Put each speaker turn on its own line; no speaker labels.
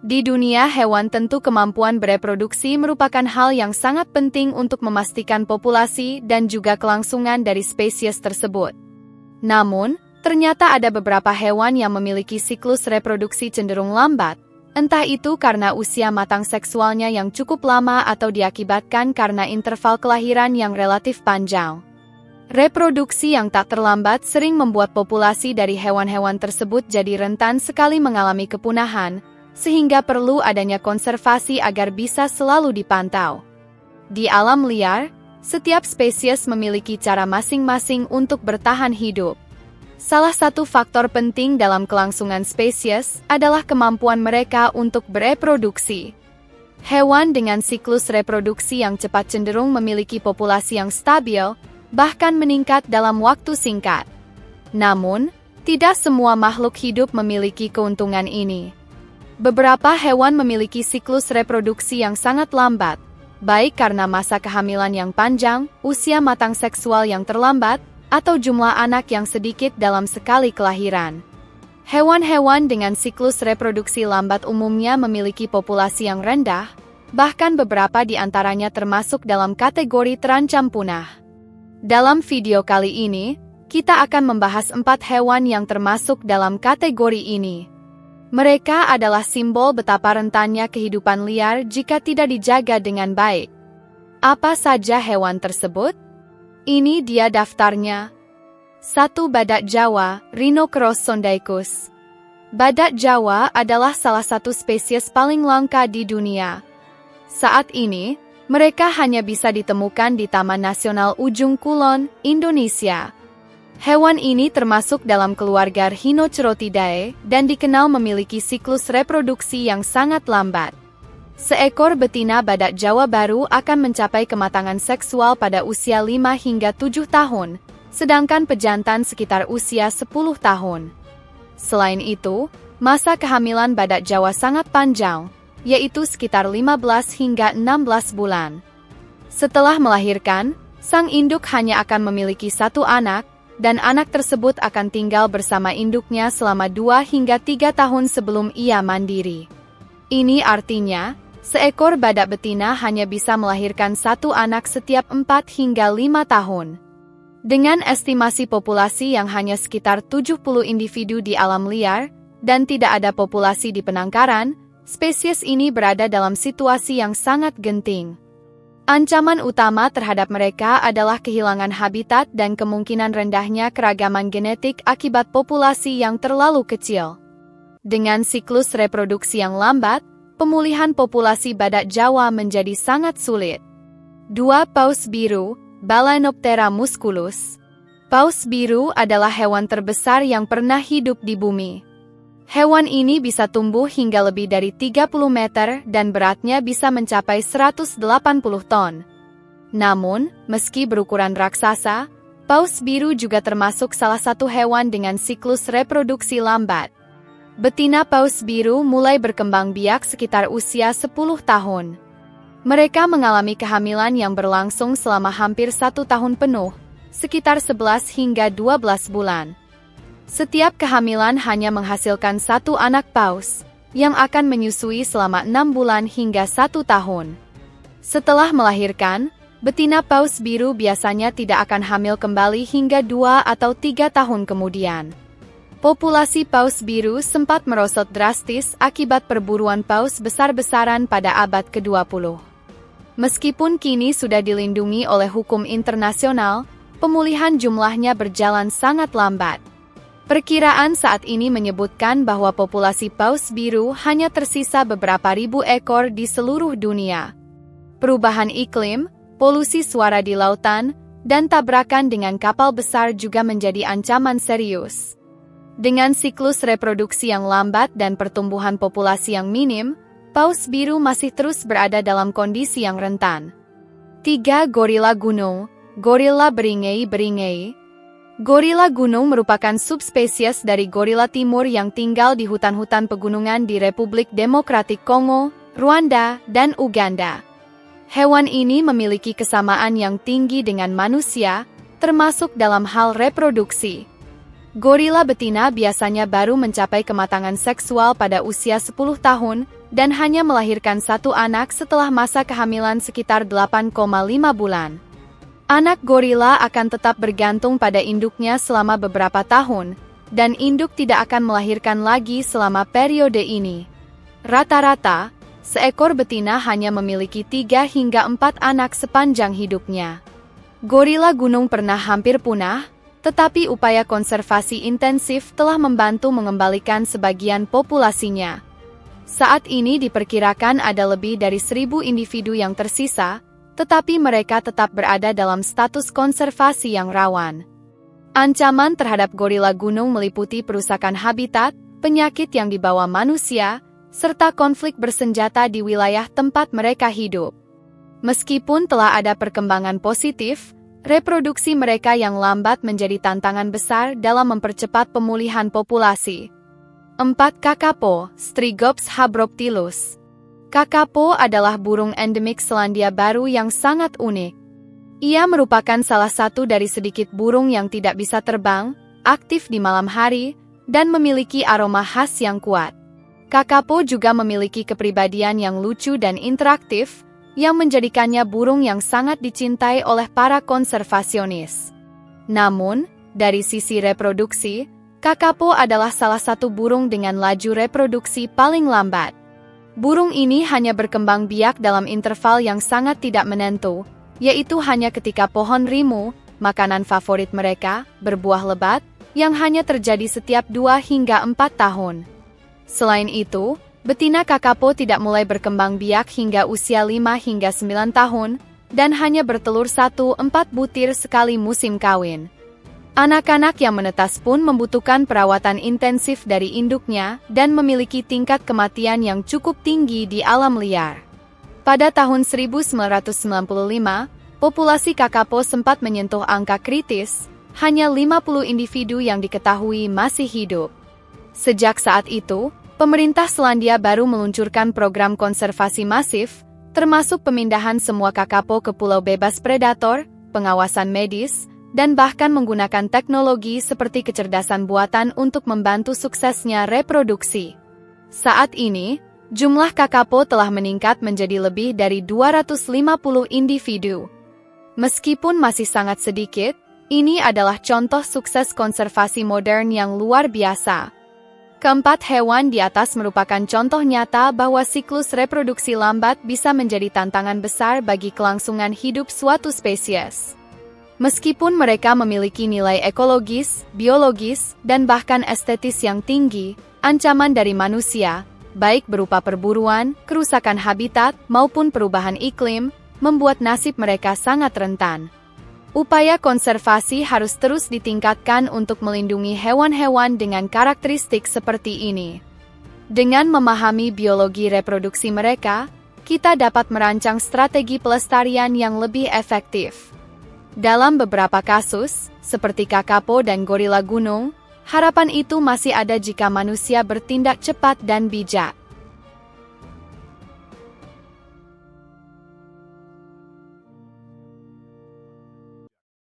Di dunia hewan tentu kemampuan bereproduksi merupakan hal yang sangat penting untuk memastikan populasi dan juga kelangsungan dari spesies tersebut. Namun, ternyata ada beberapa hewan yang memiliki siklus reproduksi cenderung lambat, entah itu karena usia matang seksualnya yang cukup lama atau diakibatkan karena interval kelahiran yang relatif panjang. Reproduksi yang tak terlambat sering membuat populasi dari hewan-hewan tersebut jadi rentan sekali mengalami kepunahan, sehingga perlu adanya konservasi agar bisa selalu dipantau. Di alam liar, setiap spesies memiliki cara masing-masing untuk bertahan hidup. Salah satu faktor penting dalam kelangsungan spesies adalah kemampuan mereka untuk bereproduksi. Hewan dengan siklus reproduksi yang cepat cenderung memiliki populasi yang stabil, bahkan meningkat dalam waktu singkat. Namun, tidak semua makhluk hidup memiliki keuntungan ini. Beberapa hewan memiliki siklus reproduksi yang sangat lambat, baik karena masa kehamilan yang panjang, usia matang seksual yang terlambat, atau jumlah anak yang sedikit dalam sekali kelahiran. Hewan-hewan dengan siklus reproduksi lambat umumnya memiliki populasi yang rendah, bahkan beberapa di antaranya termasuk dalam kategori terancam punah. Dalam video kali ini, kita akan membahas 4 hewan yang termasuk dalam kategori ini. Mereka adalah simbol betapa rentannya kehidupan liar jika tidak dijaga dengan baik. Apa saja hewan tersebut? Ini dia daftarnya. 1. Badak Jawa, Rhinoceros sondaicus. Badak Jawa adalah salah satu spesies paling langka di dunia. Saat ini, mereka hanya bisa ditemukan di Taman Nasional Ujung Kulon, Indonesia. Hewan ini termasuk dalam keluarga Rhinocerotidae dan dikenal memiliki siklus reproduksi yang sangat lambat. Seekor betina badak Jawa baru akan mencapai kematangan seksual pada usia 5 hingga 7 tahun, sedangkan pejantan sekitar usia 10 tahun. Selain itu, masa kehamilan badak Jawa sangat panjang, yaitu sekitar 15 hingga 16 bulan. Setelah melahirkan, sang induk hanya akan memiliki 1 anak, dan anak tersebut akan tinggal bersama induknya selama 2 hingga 3 tahun sebelum ia mandiri. Ini artinya, seekor badak betina hanya bisa melahirkan 1 anak setiap 4 hingga 5 tahun. Dengan estimasi populasi yang hanya sekitar 70 individu di alam liar, dan tidak ada populasi di penangkaran, spesies ini berada dalam situasi yang sangat genting. Ancaman utama terhadap mereka adalah kehilangan habitat dan kemungkinan rendahnya keragaman genetik akibat populasi yang terlalu kecil. Dengan siklus reproduksi yang lambat, pemulihan populasi badak Jawa menjadi sangat sulit. 2. Paus biru, Balaenoptera musculus. Paus biru adalah hewan terbesar yang pernah hidup di bumi. Hewan ini bisa tumbuh hingga lebih dari 30 meter dan beratnya bisa mencapai 180 ton. Namun, meski berukuran raksasa, paus biru juga termasuk salah satu hewan dengan siklus reproduksi lambat. Betina paus biru mulai berkembang biak sekitar usia 10 tahun. Mereka mengalami kehamilan yang berlangsung selama hampir 1 tahun penuh, sekitar 11 hingga 12 bulan. Setiap kehamilan hanya menghasilkan 1 anak paus, yang akan menyusui selama 6 bulan hingga 1 tahun. Setelah melahirkan, betina paus biru biasanya tidak akan hamil kembali hingga 2 atau 3 tahun kemudian. Populasi paus biru sempat merosot drastis akibat perburuan paus besar-besaran pada abad ke-20. Meskipun kini sudah dilindungi oleh hukum internasional, pemulihan jumlahnya berjalan sangat lambat. Perkiraan saat ini menyebutkan bahwa populasi paus biru hanya tersisa beberapa ribu ekor di seluruh dunia. Perubahan iklim, polusi suara di lautan, dan tabrakan dengan kapal besar juga menjadi ancaman serius. Dengan siklus reproduksi yang lambat dan pertumbuhan populasi yang minim, paus biru masih terus berada dalam kondisi yang rentan. 3. Gorila gunung, Gorilla beringei. Gorila gunung merupakan subspesies dari gorila timur yang tinggal di hutan-hutan pegunungan di Republik Demokratik Kongo, Rwanda, dan Uganda. Hewan ini memiliki kesamaan yang tinggi dengan manusia, termasuk dalam hal reproduksi. Gorila betina biasanya baru mencapai kematangan seksual pada usia 10 tahun dan hanya melahirkan satu anak setelah masa kehamilan sekitar 8,5 bulan. Anak gorila akan tetap bergantung pada induknya selama beberapa tahun, dan induk tidak akan melahirkan lagi selama periode ini. Rata-rata, seekor betina hanya memiliki 3 hingga 4 anak sepanjang hidupnya. Gorila gunung pernah hampir punah, tetapi upaya konservasi intensif telah membantu mengembalikan sebagian populasinya. Saat ini diperkirakan ada lebih dari 1.000 individu yang tersisa, tetapi mereka tetap berada dalam status konservasi yang rawan. Ancaman terhadap gorila gunung meliputi perusakan habitat, penyakit yang dibawa manusia, serta konflik bersenjata di wilayah tempat mereka hidup. Meskipun telah ada perkembangan positif, reproduksi mereka yang lambat menjadi tantangan besar dalam mempercepat pemulihan populasi. 4. Kakapo, Strigops habroptilus. Kakapo adalah burung endemik Selandia Baru yang sangat unik. Ia merupakan salah satu dari sedikit burung yang tidak bisa terbang, aktif di malam hari, dan memiliki aroma khas yang kuat. Kakapo juga memiliki kepribadian yang lucu dan interaktif, yang menjadikannya burung yang sangat dicintai oleh para konservasionis. Namun, dari sisi reproduksi, kakapo adalah salah satu burung dengan laju reproduksi paling lambat. Burung ini hanya berkembang biak dalam interval yang sangat tidak menentu, yaitu hanya ketika pohon rimu, makanan favorit mereka, berbuah lebat, yang hanya terjadi setiap 2 hingga 4 tahun. Selain itu, betina kakapo tidak mulai berkembang biak hingga usia 5 hingga 9 tahun, dan hanya bertelur 1-4 butir sekali musim kawin. Anak-anak yang menetas pun membutuhkan perawatan intensif dari induknya dan memiliki tingkat kematian yang cukup tinggi di alam liar. Pada tahun 1995, populasi kakapo sempat menyentuh angka kritis, hanya 50 individu yang diketahui masih hidup. Sejak saat itu, pemerintah Selandia Baru meluncurkan program konservasi masif, termasuk pemindahan semua kakapo ke pulau bebas predator, pengawasan medis, dan bahkan menggunakan teknologi seperti kecerdasan buatan untuk membantu suksesnya reproduksi. Saat ini, jumlah kakapo telah meningkat menjadi lebih dari 250 individu. Meskipun masih sangat sedikit, ini adalah contoh sukses konservasi modern yang luar biasa. Keempat hewan di atas merupakan contoh nyata bahwa siklus reproduksi lambat bisa menjadi tantangan besar bagi kelangsungan hidup suatu spesies. Meskipun mereka memiliki nilai ekologis, biologis, dan bahkan estetis yang tinggi, ancaman dari manusia, baik berupa perburuan, kerusakan habitat, maupun perubahan iklim, membuat nasib mereka sangat rentan. Upaya konservasi harus terus ditingkatkan untuk melindungi hewan-hewan dengan karakteristik seperti ini. Dengan memahami biologi reproduksi mereka, kita dapat merancang strategi pelestarian yang lebih efektif. Dalam beberapa kasus, seperti kakapo dan gorila gunung, harapan itu masih ada jika manusia bertindak cepat dan bijak.